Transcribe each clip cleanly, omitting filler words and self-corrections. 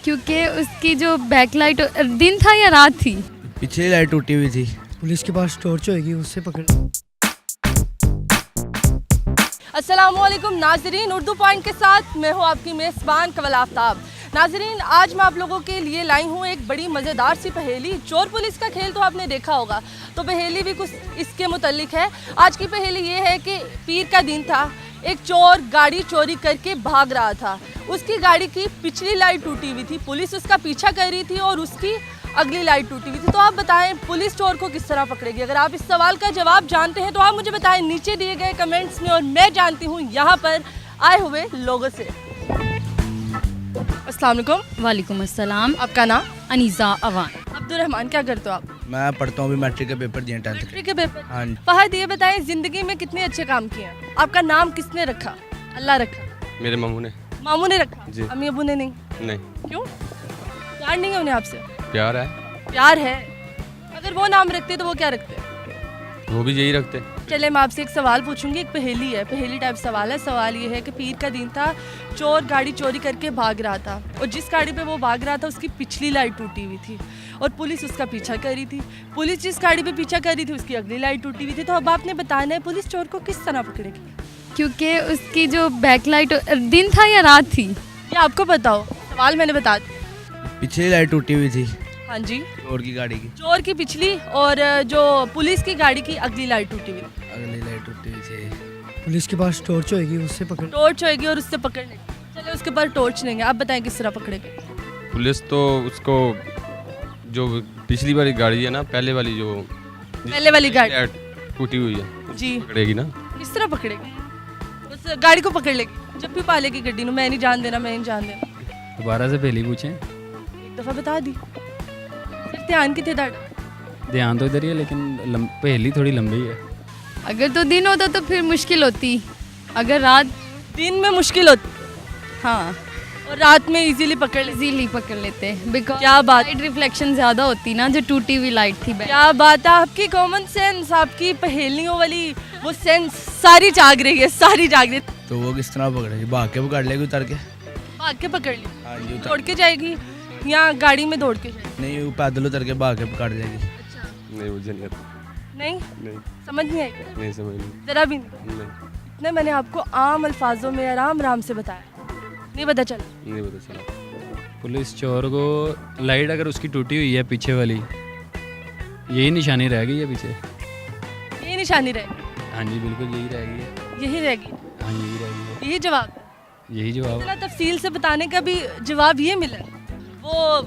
क्योंकि उसकी जो बैकलाइट दिन था या रात थी? पिछली लाइट टूटी हुई थी। पुलिस के पास टॉर्च होगी, उससे पकड़। अस्सलामुअलैकुम नाजरीन, उर्दू पॉइंट के साथ मैं हूँ आपकी मेज़बान कवल आफ्ताब। नाजरीन, आज मैं आप लोगों के लिए लाई हूँ एक बड़ी मज़ेदार सी पहेली। चोर पुलिस का खेल तो आपने देखा होगा, तो पहेली भी कुछ इसके मुतल्लिक है। आज की पहेली ये है कि पीर का दिन था, एक चोर गाड़ी चोरी करके भाग रहा था। उसकी गाड़ी की पिछली लाइट टूटी हुई थी, पुलिस उसका पीछा कर रही थी और उसकी अगली लाइट टूटी हुई थी। तो आप बताएं पुलिस चोर को किस तरह पकड़ेगी? अगर आप इस सवाल का जवाब जानते हैं तो आप मुझे बताएं नीचे दिए गए कमेंट्स में, और मैं जानती हूँ यहाँ पर आए हुए लोगों से। अस्सलाम वालेकुम। वालेकुम अस्सलाम। आपका नाम? अनीसा अवान। अब्दुर्रहमान। क्या करते हो आप? मैं पढ़ता हूँ, अभी मैट्रिक के पेपर दिए 10th के। मैट्रिक के पेपर। हाँ जी। फहद, ये बताएं जिंदगी में कितने अच्छे काम किए हैं? आपका नाम किसने रखा? अल्लाह रखा? मेरे मामू ने। मामू ने रखा जी। अम्मी अबू ने नहीं? नहीं। क्यों? प्यार नहीं है उन्हें आपसे? प्यार है, प्यार है। अगर वो नाम रखते तो वो क्या रखते? वो भी यही रखते। चले मैं आपसे एक सवाल पूछूंगी, एक पहेली है, पहेली टाइप सवाल है। सवाल ये है कि पीर का दिन था, चोर गाड़ी चोरी करके भाग रहा था और जिस गाड़ी पे वो भाग रहा था उसकी पिछली लाइट टूटी हुई थी और पुलिस उसका पीछा कर रही थी। पुलिस जिस गाड़ी पे पीछा कर रही थी उसकी अगली लाइट टूटी हुई थी। तो अब आपने बताना है पुलिस चोर को किस तरह पकड़ेगी? क्योंकि उसकी जो बैकलाइट दिन था या रात थी? ये आपको पता हो, सवाल मैंने बता दिया। पिछली लाइट टूटी हुई थी हाँ जी, चोर की गाड़ी की। चोर की पिछली और जो पुलिस की गाड़ी की अगली लाइट टूटी हुई थी। अगली लाइट टूटी हुई थी। पुलिस के पास टॉर्च होगी, उससे पकड़। टॉर्च होगी और उससे पकड़ लेंगे। चलो उसके पास टॉर्च लेंगे, आप बताएं किस तरह पकड़ेंगे? पुलिस तो उसको जो पिछली वाली गाड़ी है ना, पहले वाली जो पहले वाली गाड़ी टूटी हुई है जी, पकड़ेगी ना। किस तरह पकड़ेगी? उस गाड़ी को पकड़ लेगी। जब भी पालेगी गड्डी ਨੂੰ मैं नहीं जान देना, मैं नहीं जान देना। दोबारा से पहली पूछें। एक दफ़ा बता दी। फिर ध्यान कितने दाड़ा? ध्यान तो इधर ही है, लेकिन पहली थोड़ी लंबी है। अगर तो दिन होता तो फिर मुश्किल होती, अगर रात। दिन में मुश्किल होती हाँ, और रात में इजीली पकड़ लेती। इजीली पकड़ लेते बिकॉज क्या बात! लाइट रिफ्लेक्शन ज़्यादा होती ना, जो टूटी हुई लाइट थी। क्या बात है, आपकी कॉमन सेंस, आपकी पहेलियों वाली वो सेंस सारी जाग रही है, सारी जाग रही है। तो वो किस तरह पकड़ेगी? भाग के पकड़ लेगी उतर के। भाग के पकड़ ली? हाँ जी, दौड़ के जाएगी या गाड़ी में दौड़ के जाएगी? नहीं, वो पैदल उतर के भाग के पकड़ लेगी। नहीं, मुझे नहीं आता। नहीं नहीं, समझ नहीं आई? नहीं समझ नहीं। जरा भी नहीं? नहीं, इतने मैंने आपको आम अल्फाजों में आराम आराम से बताया, नहीं पता चला? नहीं पता चला। पुलिस चोर को लाइट अगर उसकी टूटी हुई है पीछे वाली, यही निशानी रह गई है पीछे। ये निशानी रहेगी? हाँ जी, बिल्कुल यही रह गई है। यही रहेगी? हाँ, यही रह गई है। यही जवाब है? यही जवाब। इतना तफसील से बताने का भी जवाब ये मिला? वो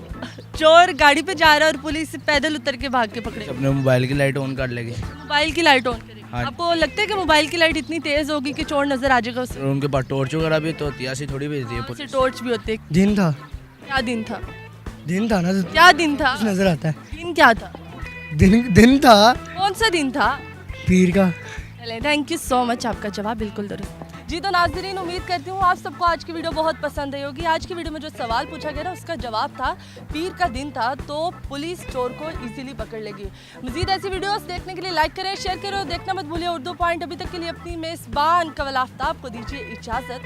चोर गाड़ी पे जा रहा है और पुलिस पैदल उतर के भाग के पकड़े। अपने मोबाइल की लाइट ऑन कर लेगी। मोबाइल की लाइट ऑन करेगी? हाँ। आपको लगता है कि मोबाइल की लाइट इतनी तेज होगी कि चोर नजर आ जाएगा उसे? और उनके पास टॉर्च वगैरह भी तो होती है, ऐसी थोड़ी भेजती है से पुलिस। टॉर्च भी होते? दिन था, क्या दिन था? दिन था ना, तो क्या दिन था? कुछ नजर आता है। दिन क्या था? दिन था कौन सा दिन था? पीर का। चले, थैंक यू सो मच, आपका जवाब बिल्कुल दुरुस्त। जी तो नाज़रीन, उम्मीद करती हूँ आप सबको आज की वीडियो बहुत पसंद आई होगी। आज की वीडियो में जो सवाल पूछा गया ना, उसका जवाब था पीर का दिन था तो पुलिस चोर को इजीली पकड़ लेगी। मज़ीद ऐसी वीडियोस देखने के लिए लाइक करें, शेयर करें और देखना मत भूलिए उर्दू पॉइंट। अभी तक के लिए अपनी मेज़बान कवल आफ्ताब को दीजिए इजाज़त।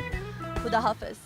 खुदा हाफ़िज़।